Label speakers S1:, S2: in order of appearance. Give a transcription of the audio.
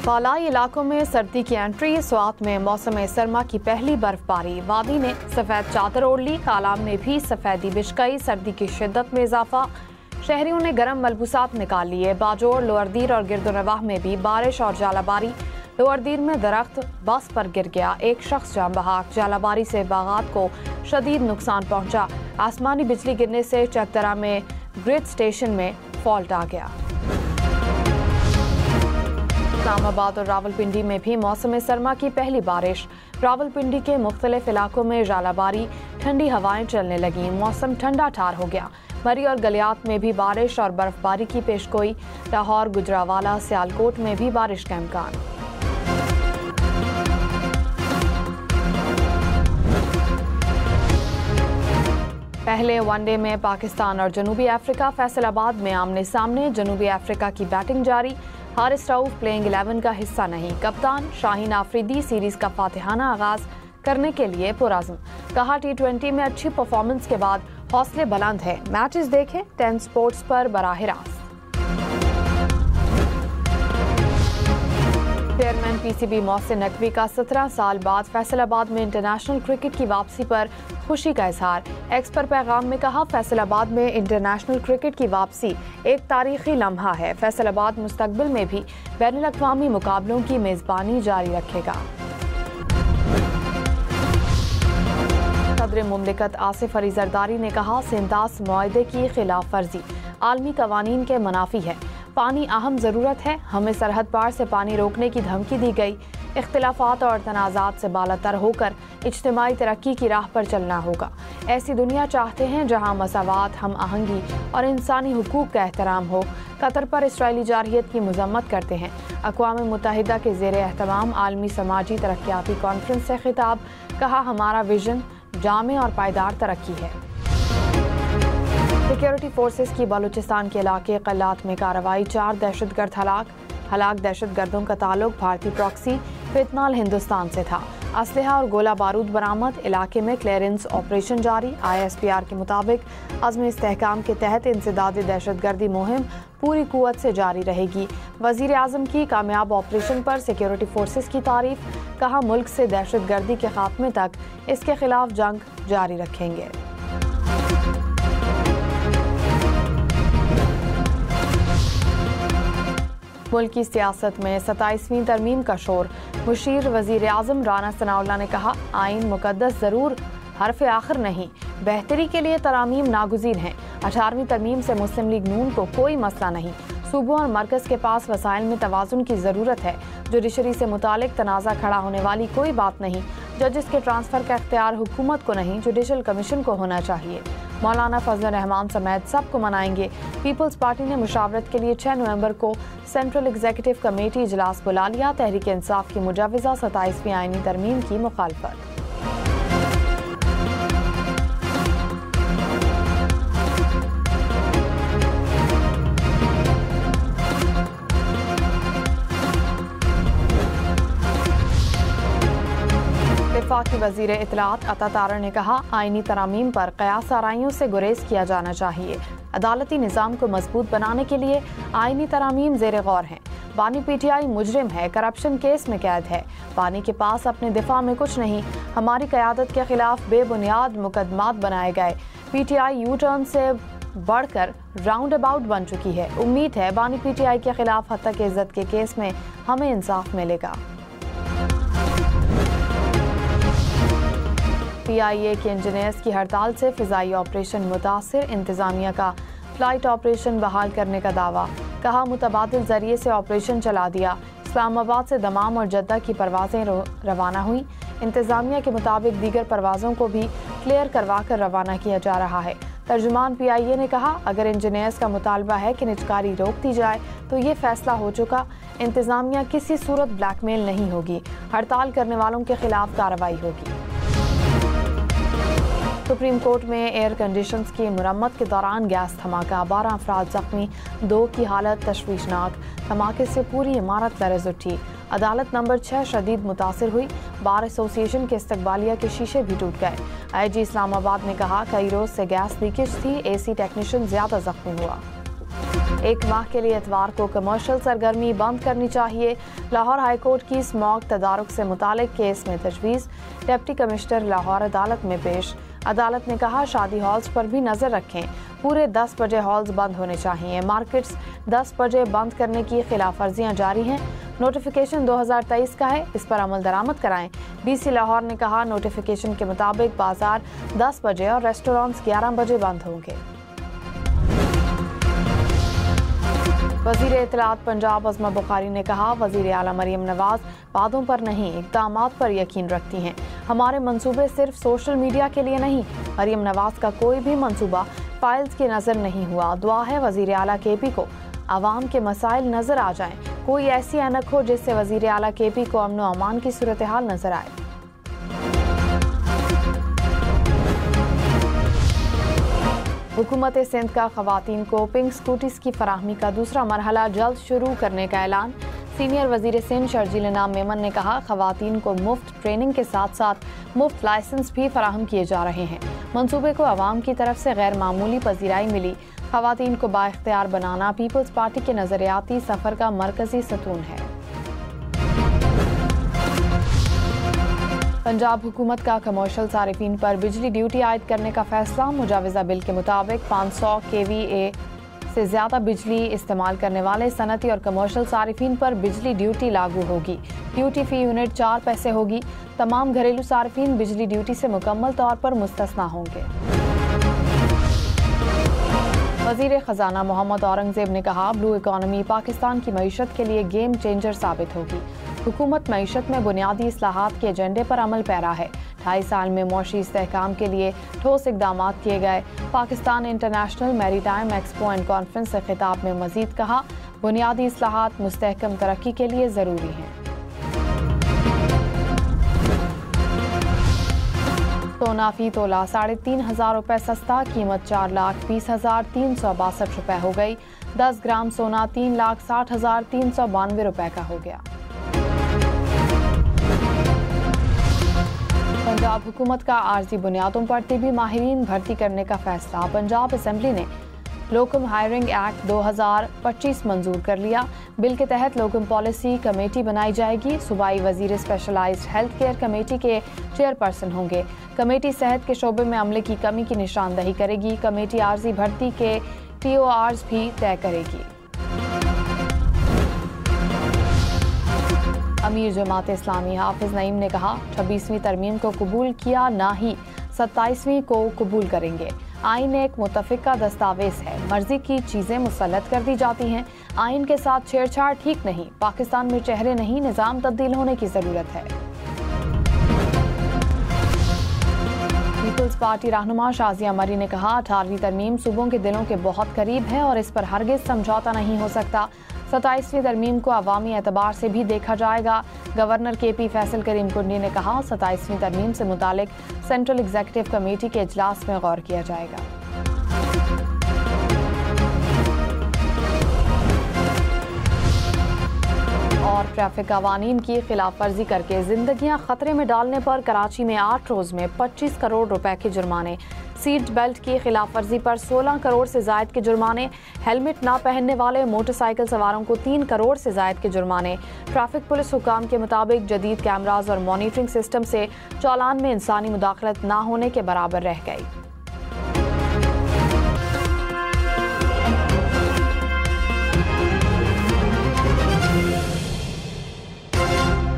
S1: बालाई इलाकों में सर्दी की एंट्री, स्वात में मौसम सरमा की पहली बर्फबारी, वादी ने सफेद चादर ओढ़ ली, कालाम ने भी सफेदी बिछ गई, सर्दी की शिद्दत में इजाफा, शहरियों ने गर्म मलबूसात निकाल लिए, बाजोर, लोअरदीर और गिरदोनवाह में भी बारिश और जालाबारी, लोअरदीर में दरख्त बस पर गिर गया, एक शख्स जान बहक, जालाबारी से बागात को शदीद नुकसान पहुंचा, आसमानी बिजली गिरने से चकदरा में ग्रिड स्टेशन में फॉल्ट आ गया। इस्लामाबाद और रावलपिंडी में भी मौसम सरमा की पहली बारिश, रावलपिंडी के मुख्तलिफ इलाकों में जालाबारी, ठंडी हवाएं चलने लगीं, मौसम ठंडा ठार हो गया, मरी और गलियात में भी बारिश और बर्फबारी की पेशगोई, लाहौर, गुजरावाला, सियालकोट में भी बारिश का इम्कान। पहले वनडे में पाकिस्तान और जनूबी अफ्रीका फैसलाबाद में आमने सामने, जनूबी अफ्रीका की बैटिंग जारी, हारिस रऊफ प्लेइंग 11 का हिस्सा नहीं, कप्तान शाहीन आफरीदी सीरीज का फातिहाना आगाज करने के लिए पुरअज़्म, कहा T20 में अच्छी परफॉर्मेंस के बाद हौसले बुलंद है, मैचेस देखें 10 स्पोर्ट्स पर बराह रास्त। चेयरमैन PCB मोहसिन नकवी का 17 साल बाद फैसलाबाद में इंटरनेशनल क्रिकेट की वापसी पर खुशी का इजहार, एक्स पर पैगाम में कहा, फैसलाबाद में इंटरनेशनल क्रिकेट की वापसी एक तारीखी लम्हा है, फैसलाबाद मुस्तकबिल में भी बैनुल-अक़वामी मुकाबलों की मेज़बानी जारी रखेगा। सदर मुमलिकत आसिफ अली जरदारी ने कहा, सिंतास मुआहदे की खिलाफ वर्जी आलमी कवानीन के मुनाफी है, पानी अहम ज़रूरत है, हमें सरहद पार से पानी रोकने की धमकी दी गई, इख्तिलाफात और तनाज़ात से बालातर होकर इज्तिमाई तरक्की की राह पर चलना होगा, ऐसी दुनिया चाहते हैं जहाँ मसावात, हम आहंगी और इंसानी हुकूक का एहतराम हो, कतर पर इसराइली जारहियत की मजम्मत करते हैं, अक़वाम मुत्तहिदा के ज़ेर एहतमाम आलमी समाजी तरक्याती कॉन्फ्रेंस से खिताब, कहा, हमारा विजन जामे और पायदार तरक्की है। सिक्योरिटी फोर्सेस की बलूचिस्तान के इलाके कल्लात में कार्रवाई, 4 दहशतगर्द हलाक दहशतगर्दों का ताल्लुक भारतीय प्रॉक्सी फितनाल हिंदुस्तान से था, असलहा और गोला बारूद बरामद, इलाके में क्लियरेंस ऑपरेशन जारी, ISPR के मुताबिक अज़्म इस्तेहकाम के तहत इंसदाद दहशतगर्दी मुहिम पूरी कुव्वत से जारी रहेगी। वज़ीर आज़म की कामयाब ऑपरेशन पर सिक्योरिटी फोर्सेस की तारीफ, कहा, मुल्क से दहशतगर्दी के खात्मे तक इसके खिलाफ जंग जारी रखेंगे। मुल्क की सियासत में 27वीं तरमीम का शोर, मुशीर वज़ीर आज़म राना सनाउल्लाह ने कहा, आइन मुकद्दस ज़रूर, हरफ आखिर नहीं, बेहतरी के लिए तरामीम नागुज़ीर हैं, 18वीं तरमीम से मुस्लिम लीग नून को कोई मसला नहीं, सूबों और मरकज़ के पास वसाइल में तवाज़ुन की ज़रूरत है, जुडिशरी से मुतालिक तनाज़ा खड़ा होने वाली कोई बात नहीं, जजेस के ट्रांसफ़र का इख्तियार हुकूमत को नहीं, जुडिशल कमीशन को होना चाहिए, मौलाना फजल रहमान समेत सबको मनाएंगे। पीपल्स पार्टी ने मुशावरत के लिए 6 नवंबर को सेंट्रल एग्जीक्यूटिव कमेटी इजलास बुला लिया, तहरीक इंसाफ की मुजवज़ा 27वीं आईनी तरमीम की मुखालफत। वफाकी वज़ीर इत्तलात अता तारड़ ने कहा, आईनी तरामीम पर क़यास आराइयों से गुरेज किया जाना चाहिए, अदालती निज़ाम को मजबूत बनाने के लिए आईनी तरामीम ज़ेर गौर हैं, बानी PTI मुजरिम है, करप्शन केस में कैद है, बानी के पास अपने दिफा में कुछ नहीं, हमारी क़यादत के खिलाफ बेबुनियाद मुकदमात बनाए गए, PTI यू टर्न से बढ़कर राउंड अबाउट बन चुकी है, उम्मीद है बानी PTI के खिलाफ हत्या के इज्जत के केस में हमें इंसाफ मिलेगा। PIA के इंजीनियर्स की हड़ताल से फ़िज़ाई ऑपरेशन मुतासिर, इंतज़ामिया का फ़्लाइट ऑपरेशन बहाल करने का दावा, कहा, मुतबादिल ज़रिए से ऑपरेशन चला दिया, इस्लामाबाद से दमाम और जद्दा की परवाज़ें रवाना हुई, इंतज़ामिया के मुताबिक दीगर परवाज़ों को भी क्लियर करवा कर रवाना किया जा रहा है। तर्जुमान PIA ने कहा, अगर इंजीनियर्स का मुतालबा है कि निजकारी रोक दी जाए तो ये फैसला हो चुका, इंतज़ामिया किसी सूरत ब्लैकमेल नहीं होगी, हड़ताल करने वालों के खिलाफ कार्रवाई होगी। सुप्रीम कोर्ट में एयर कंडीशंस की मुरम्मत के दौरान गैस धमाका, 12 अफराद जख्मी, 2 की हालत तशवीशनाक, धमाके से पूरी इमारत लरज़ उठी, अदालत नंबर 6 शदीद मुतासिर हुई, बार एसोसिएशन के इस्तकबालिया के शीशे भी टूट गए। IG इस्लामाबाद ने कहा, कई रोज से गैस लीकेज थी, AC टेक्नीशियन ज्यादा जख्मी हुआ। 1 माह के लिए इतवार को कमर्शियल सरगर्मी बंद करनी चाहिए। लाहौर हाईकोर्ट की स्मॉग तदारुक से मुतालिक केस में तजवीज़। डिप्टी कमिश्नर लाहौर अदालत में पेश। अदालत ने कहा शादी हॉल्स पर भी नज़र रखें। पूरे 10 बजे हॉल्स बंद होने चाहिए। मार्केट्स 10 बजे बंद करने की खिलाफ वर्जियाँ जारी हैं। नोटिफिकेशन 2023 का है, इस पर अमल दरामद कराएं। BC लाहौर ने कहा नोटिफिकेशन के मुताबिक बाजार 10 बजे और रेस्टोरेंट्स 11 बजे बंद होंगे। वज़ीर इत्तलात पंजाब अज़मा बुखारी ने कहा वज़ीर आला मरियम नवाज वादों पर नहीं इक़दामात पर यकीन रखती हैं। हमारे मंसूबे सिर्फ सोशल मीडिया के लिए नहीं, मरियम नवाज का कोई भी मंसूबा फाइल्स की नज़र नहीं हुआ। दुआ है वज़ीर आला KP को आवाम के मसाइल नज़र आ जाएं। कोई ऐसी ऐनक हो जिससे वज़ीर आला KP को अमन व अमान की सूरत हाल नज़र आए। हुकूमत सिंध का खवातीन को पिंक स्कूटीज की फराहमी का दूसरा मरहला जल्द शुरू करने का ऐलान। सीनियर वज़ीर सिंध शर्जील नाम मेमन ने कहा खवातीन को मुफ्त ट्रेनिंग के साथ साथ मुफ्त लाइसेंस भी फराहम किए जा रहे हैं। मंसूबे को आवाम की तरफ से गैर मामूली पजीराई मिली। खवातीन को बाइख्तियार बनाना पीपल्स पार्टी के नजरियाती सफर का मरकजी सतून है। पंजाब हुकूमत का कमर्शियल सारिफीन पर बिजली ड्यूटी आयद करने का फैसला। मुजाविजा बिल के मुताबिक 500 kVA से ज़्यादा बिजली इस्तेमाल करने वाले सनती और कमर्शियल सारिफीन पर बिजली ड्यूटी लागू होगी। ड्यूटी फ़ी यूनिट 4 पैसे होगी। तमाम घरेलू सारिफीन बिजली ड्यूटी से मुकम्मल तौर पर मुस्तस्ना होंगे। वज़ीर ख़जाना मोहम्मद औरंगज़ेब ने कहा ब्लू इकॉनमी पाकिस्तान की मईशत के लिए गेम चेंजर साबित होगी। हुकूमत मईशत में बुनियादी इस्लाहात के एजेंडे पर अमल पैरा है। 2.5 साल में मुआशी इस्तेहकाम के लिए ठोस इक़दाम किए गए। Pakistan international maritime expo and conference से खिताब में मजीद कहा बुनियादी इस्लाहात मुस्तहकम तरक्की के लिए ज़रूरी हैं। सोना फी तोला 3,500 रुपये सस्ता, कीमत 4,20,362 रुपये हो गई। 10 ग्राम सोना 3,60,392 रुपये का हो गया। पंजाब हुकूमत का आर्जी बुनियादों पर तिबी माहिरीन भर्ती करने का फैसला। पंजाब असेंबली ने लोकम हायरिंग एक्ट 2025 मंजूर कर लिया। बिल के तहत लोकम पॉलिसी कमेटी बनाई जाएगी। सूबाई वजीर स्पेशलाइज्ड हेल्थ केयर कमेटी के चेयरपर्सन होंगे। कमेटी सेहत के शोबे में अमले की कमी की निशानदही करेगी। कमेटी आर्जी भर्ती के TORs भी तय करेगी। अमीर जमात इस्लामी हाफिज नईम ने कहा 26वीं तरमीम को कबूल किया, ना ही 27वीं को कबूल करेंगे। आइन एक मुतफ़िका दस्तावेज है। मर्जी की चीज़ें मुसल्लत कर दी जाती हैं। आइन के साथ छेड़छाड़ ठीक नहीं। पाकिस्तान में चेहरे नहीं, निज़ाम तब्दील होने की ज़रूरत है। पीपल्स पार्टी रहनुमा शाजिया मरी ने कहा 18वीं तरमीम सूबों के दिलों के बहुत करीब है और इस पर हरगिज़ समझौता नहीं हो सकता। 27वीं तरमीम को अवामी एतबार से भी देखा जाएगा। गवर्नर KP फैसल करीम कुंडी ने कहा 27वीं तरमीम से मुतालिक सेंट्रल एग्जीक्यूटिव कमेटी के इजलास में गौर किया जाएगा। और ट्रैफिक कवानीन की खिलाफ वर्जी करके जिंदगियां खतरे में डालने पर कराची में 8 रोज में 25 करोड़ रुपए के जुर्माने। सीट बेल्ट की खिलाफ वर्जी पर 16 करोड़ से जायद के जुर्माने। हेलमेट ना पहनने वाले मोटरसाइकिल सवारों को 3 करोड़ से जायद के जुर्माने। ट्रैफिक पुलिस हुकाम के मुताबिक जदीद कैमराज और मॉनिटरिंग सिस्टम से चालान में इंसानी मुदाखलत ना होने के बराबर रह गई।